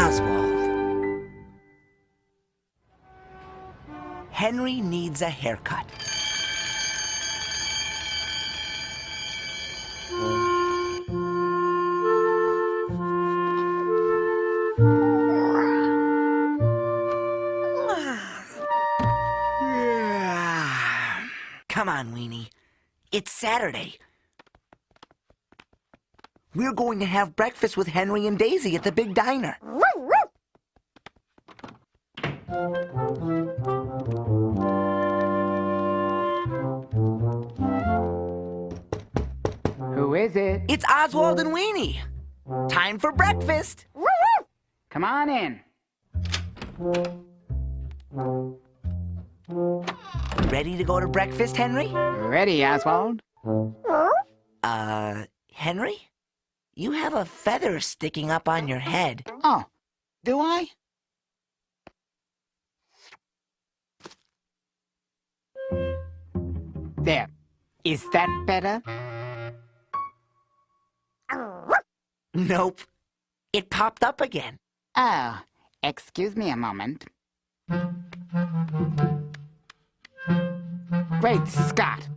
Oswald. Henry needs a haircut. Come on, Weenie. It's Saturday. We're going to have breakfast with Henry and Daisy at the big diner. Who is it? It's Oswald and Weenie. Time for breakfast. Come on in. Ready to go to breakfast, Henry? Ready, Oswald? Henry? You have a feather sticking up on your head. Oh, do I? There. Is that better? Nope. It popped up again. Oh, excuse me a moment. Great Scott!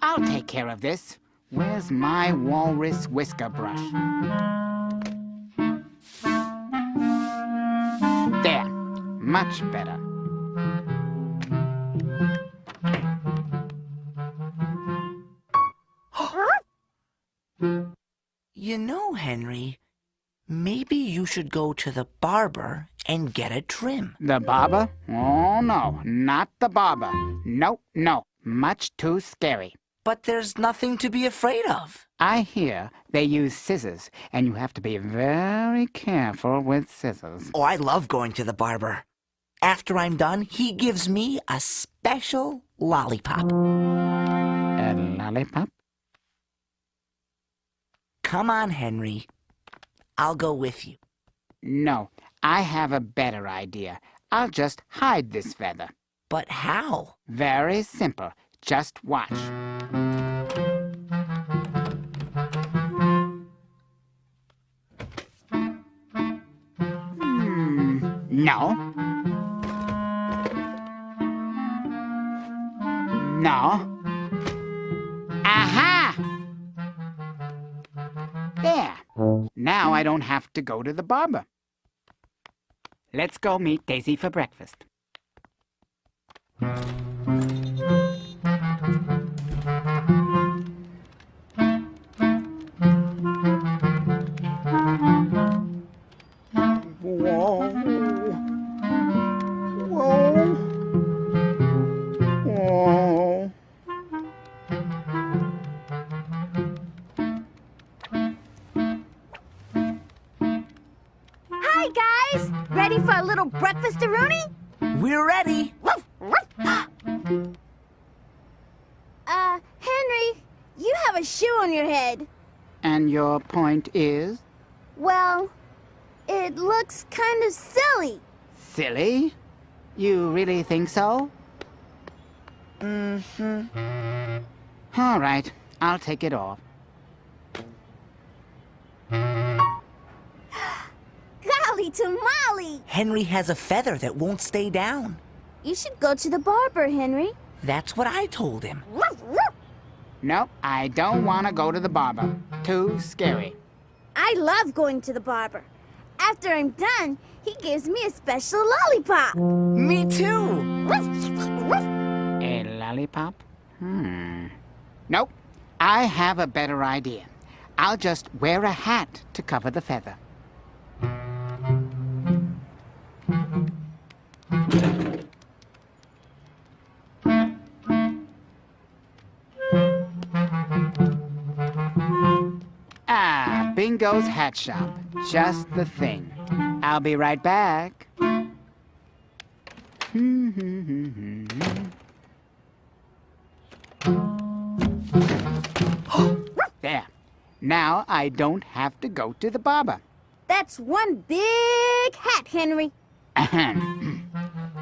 I'll take care of this. Where's my walrus whisker brush? There. Much better. You know, Henry, maybe you should go to the barber and get a trim. The barber? Oh, no, not the barber. No, no, much too scary. But there's nothing to be afraid of. I hear they use scissors, and you have to be very careful with scissors. Oh, I love going to the barber. After I'm done, he gives me a special lollipop. A lollipop? Come on, Henry. I'll go with you. No, I have a better idea. I'll just hide this feather. But how? Very simple. Just watch. No. No. Aha! There. Now I don't have to go to the barber. Let's go meet Daisy for breakfast. Whoa. Whoa. Whoa. Hi, guys! Ready for a little breakfast-a-rooney? We're ready. Henry, you have a shoe on your head. And your point is? Well, it looks kind of silly. Silly? You really think so? Mm-hmm. All right, I'll take it off. Golly tamale! Henry has a feather that won't stay down. You should go to the barber, Henry. That's what I told him. Nope, I don't want to go to the barber. Too scary. I love going to the barber. After I'm done, he gives me a special lollipop. Me too. A lollipop? Nope, I have a better idea. I'll just wear a hat to cover the feather. Ah, Bingo's Hat Shop. Just the thing. I'll be right back. There. Now I don't have to go to the barber. That's one big hat, Henry. Ahem.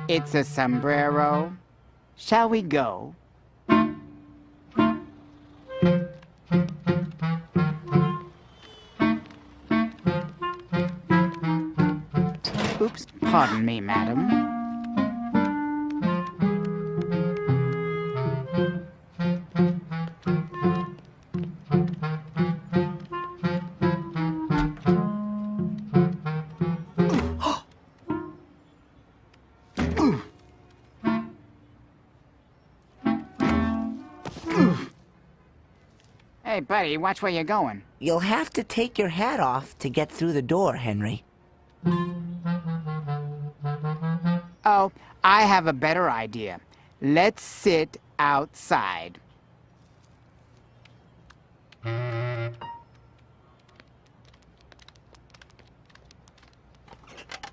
It's a sombrero. Shall we go? Oops, pardon me, madam. Hey, buddy, watch where you're going. You'll have to take your hat off to get through the door, Henry. Oh, I have a better idea. Let's sit outside.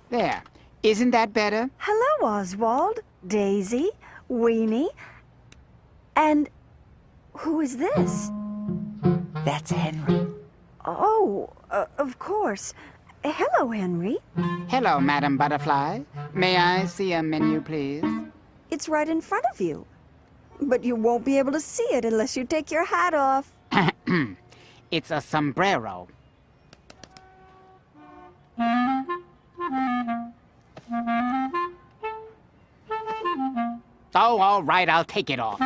There. Isn't that better? Hello, Oswald, Daisy, Weenie, and who is this? That's Henry. Oh, of course. Hello, Henry. Hello, Madam Butterfly. May I see a menu, please? It's right in front of you. But you won't be able to see it unless you take your hat off. It's a sombrero. Oh, all right, I'll take it off.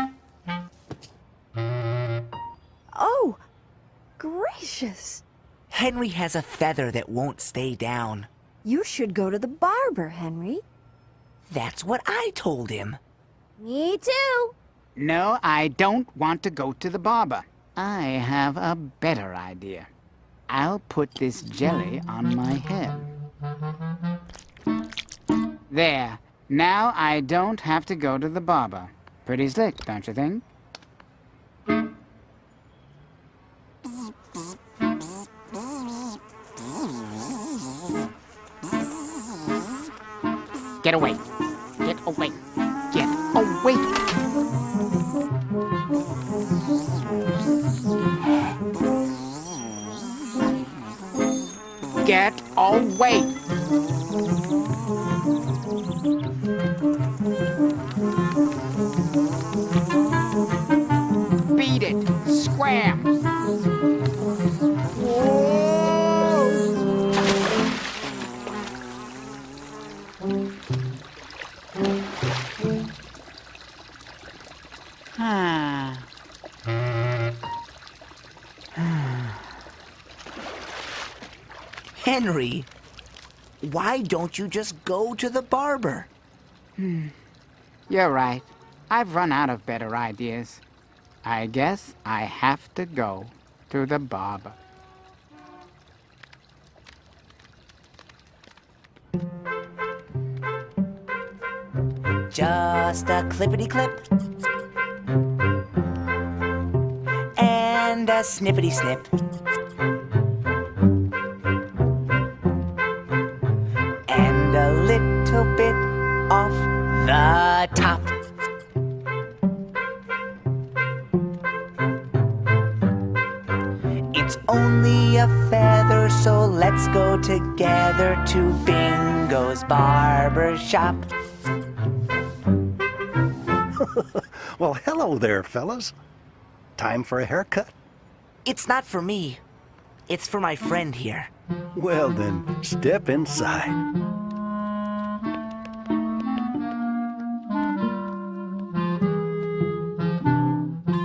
Oh, gracious. Henry has a feather that won't stay down. You should go to the barber, Henry. That's what I told him. Me too. No, I don't want to go to the barber. I have a better idea. I'll put this jelly on my head. There. Now I don't have to go to the barber. Pretty slick, don't you think? Get away. Get away. Get away. Get away. Beat it. Scram. Henry, why don't you just go to the barber? You're right. I've run out of better ideas. I guess I have to go to the barber. Just a clippity-clip. And a snippity-snip. And a little bit off the top. It's only a feather, so let's go together to Bingo's barber shop. Well, hello there, fellas. Time for a haircut? It's not for me. It's for my friend here. Well, then, step inside.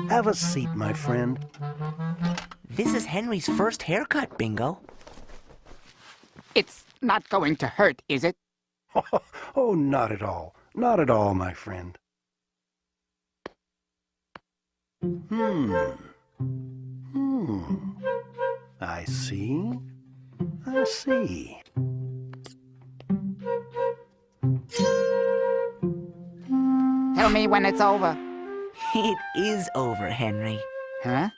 Have a seat, my friend. This is Henry's first haircut, Bingo. It's not going to hurt, is it? Oh, not at all. Not at all, my friend. I see. I see. Tell me when it's over. It is over, Henry. Huh?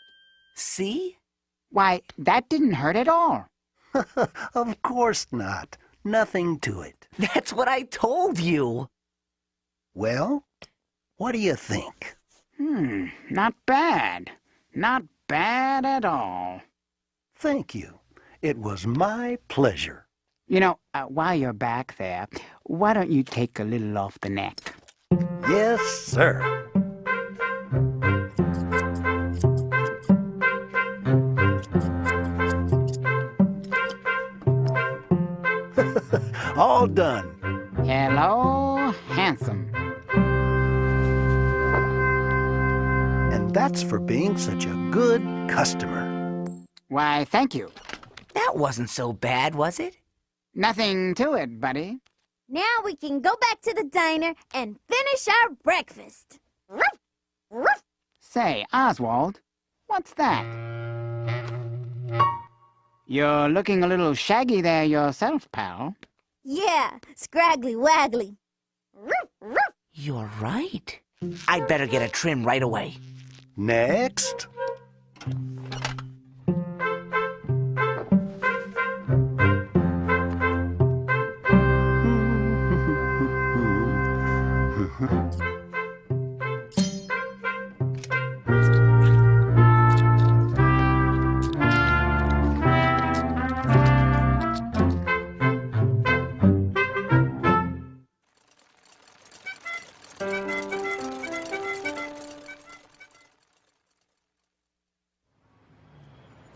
See? Why, that didn't hurt at all. Of course not. Nothing to it. That's what I told you. Well, what do you think? Not bad. Not bad at all. Thank you. It was my pleasure. You know, while you're back there, why don't you take a little off the neck? Yes, sir. All done. Hello, handsome. And that's for being such a good customer. Why, thank you. That wasn't so bad, was it? Nothing to it, buddy. Now we can go back to the diner and finish our breakfast. Say, Oswald, what's that? You're looking a little shaggy there yourself, pal. Yeah, scraggly waggly. You're right. I'd better get a trim right away. Next.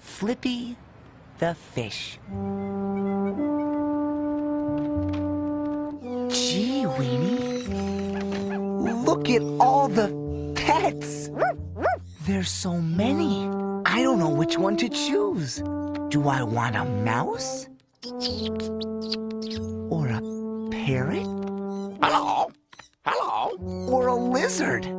Flippy the fish. Gee, Weenie. Look at all the pets. There's so many. I don't know which one to choose. Do I want a mouse? Or a parrot? Hello? Hello? Or a lizard?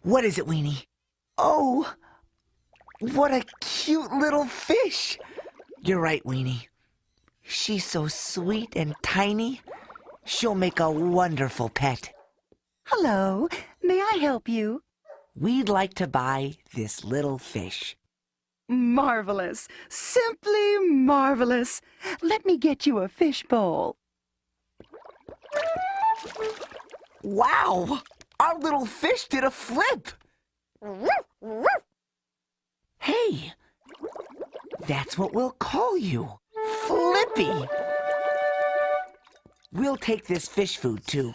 What is it, Weenie? Oh, what a cute little fish. You're right, Weenie. She's so sweet and tiny. She'll make a wonderful pet. Hello, may I help you? We'd like to buy this little fish. Marvelous, simply marvelous. Let me get you a fish bowl. Wow! Our little fish did a flip! Hey! That's what we'll call you. Flippy! We'll take this fish food, too.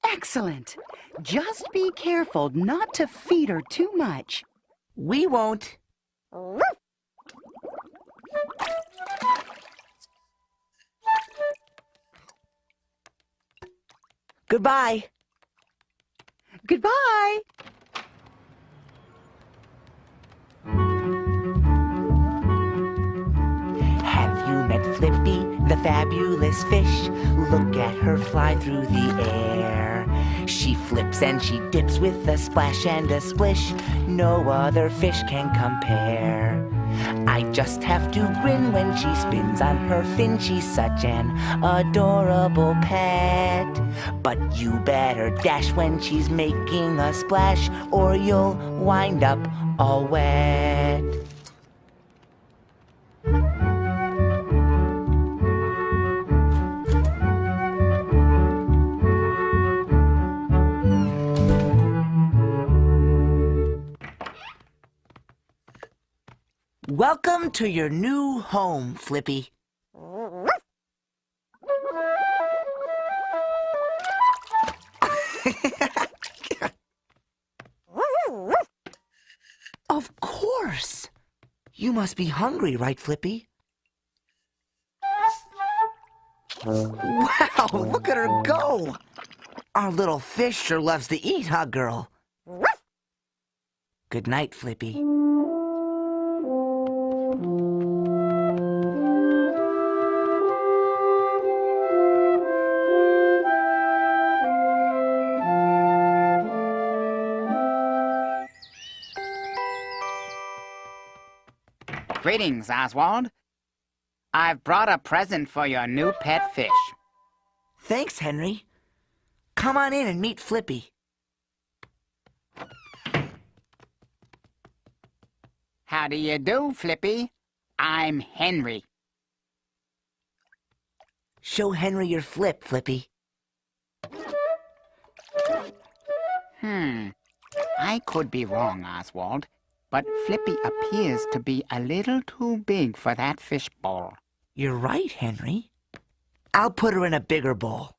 Excellent. Just be careful not to feed her too much. We won't. Goodbye. Goodbye. Have you met Flippy, the fabulous fish? Look at her fly through the air. She flips and she dips with a splash and a splish. No other fish can compare. I just have to grin when she spins on her fin. She's such an adorable pet. But you better dash when she's making a splash, or you'll wind up all wet. Welcome to your new home, Flippy. Of course. You must be hungry, right, Flippy? Wow, look at her go. Our little fish sure loves to eat, huh, girl? Good night, Flippy. Greetings, Oswald. I've brought a present for your new pet fish. Thanks, Henry. Come on in and meet Flippy. How do you do, Flippy? I'm Henry. Show Henry your flip, Flippy. I could be wrong, Oswald, but Flippy appears to be a little too big for that fish bowl. You're right, Henry. I'll put her in a bigger bowl.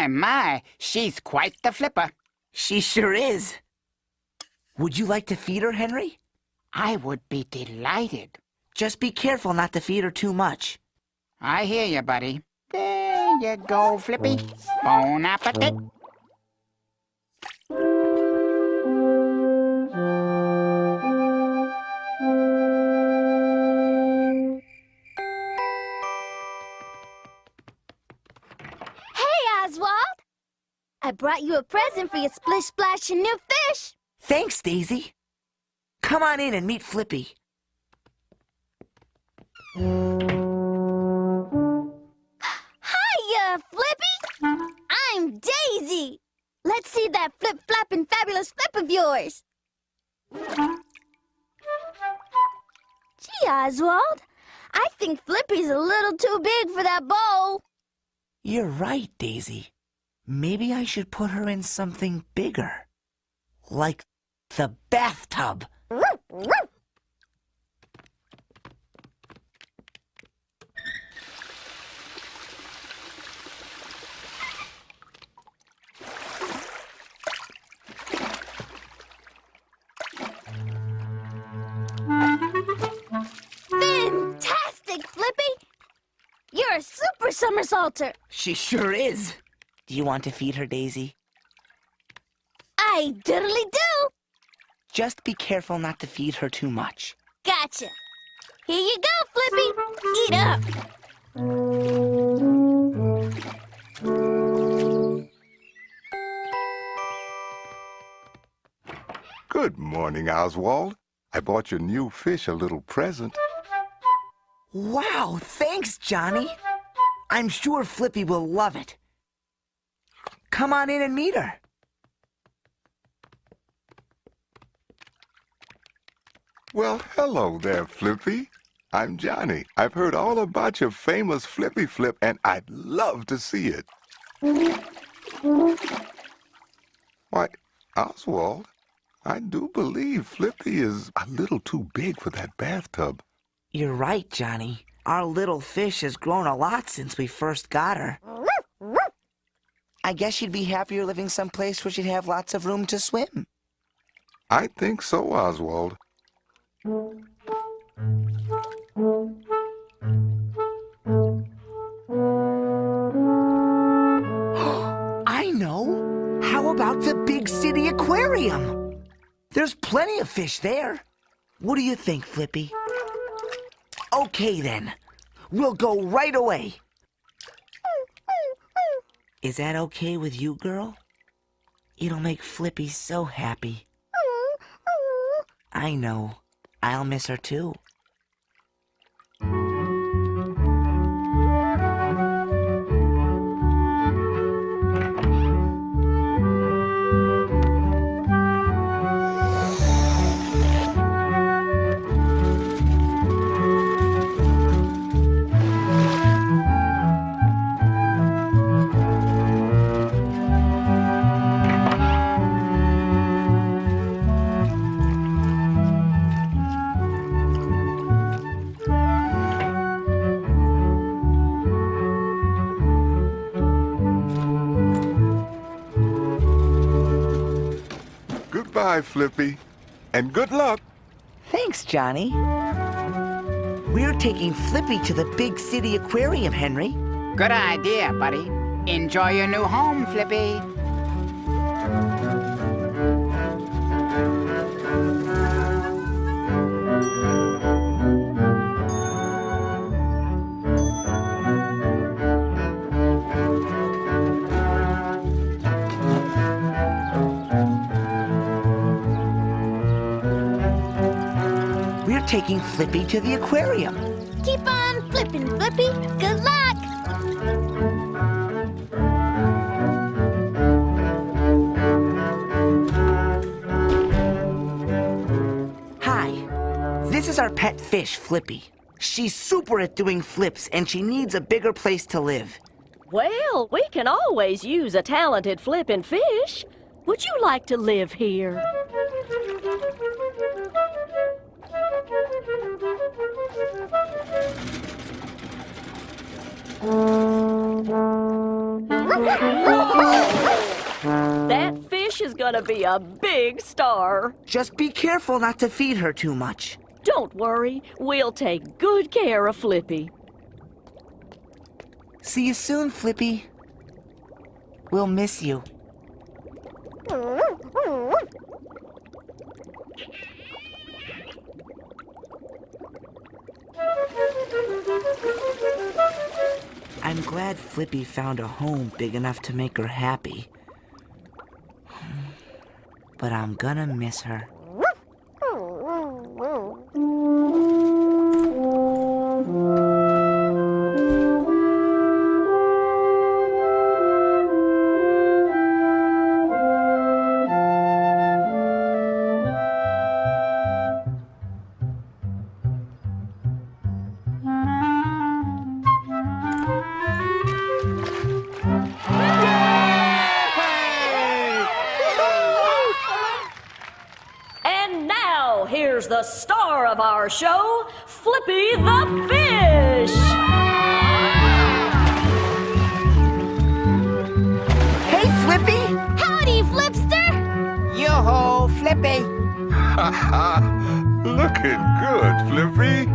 My, she's quite the flipper. She sure is. Would you like to feed her, Henry? I would be delighted. Just be careful not to feed her too much. I hear you, buddy. There you go, Flippy. Bon appetit. Oswald, I brought you a present for your Splish Splash and new fish. Thanks, Daisy. Come on in and meet Flippy. Hiya, Flippy. I'm Daisy. Let's see that flip-flapping fabulous flip of yours. Gee, Oswald, I think Flippy's a little too big for that bowl. You're right, Daisy. Maybe I should put her in something bigger. Like the bathtub. Fantastic, Flippy! You're a super somersaulter. She sure is. Do you want to feed her, Daisy? I diddly do. Just be careful not to feed her too much. Gotcha. Here you go, Flippy. Eat up. Good morning, Oswald. I bought your new fish a little present. Wow, thanks, Johnny. I'm sure Flippy will love it. Come on in and meet her. Well, hello there, Flippy. I'm Johnny. I've heard all about your famous Flippy Flip, and I'd love to see it. Why, Oswald, I do believe Flippy is a little too big for that bathtub. You're right, Johnny. Our little fish has grown a lot since we first got her. I guess she'd be happier living someplace where she'd have lots of room to swim. I think so, Oswald. I know. How about the Big City Aquarium? There's plenty of fish there. What do you think, Flippy? Okay, then. We'll go right away. Is that okay with you, girl? It'll make Flippy so happy. I know. I'll miss her too. Goodbye, Flippy, and good luck. Thanks, Johnny. We're taking Flippy to the Big City Aquarium, Henry. Good idea, buddy. Enjoy your new home, Flippy. We're taking Flippy to the aquarium. Keep on flipping, Flippy. Good luck. is our pet fish, Flippy. She's super at doing flips, and she needs a bigger place to live. Well, we can always use a talented flipping fish. Would you like to live here? That fish is gonna be a big star. Just be careful not to feed her too much. Don't worry, we'll take good care of Flippy. See you soon, Flippy. We'll miss you. I'm glad Flippy found a home big enough to make her happy. But I'm gonna miss her. And now, here's the star of our show, Flippy the Fish! Hey, Flippy! Howdy, Flipster! Yo-ho, Flippy. Looking good, Flippy.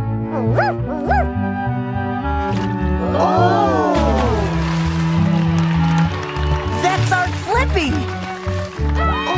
That's our Flippy! Ha ha ha!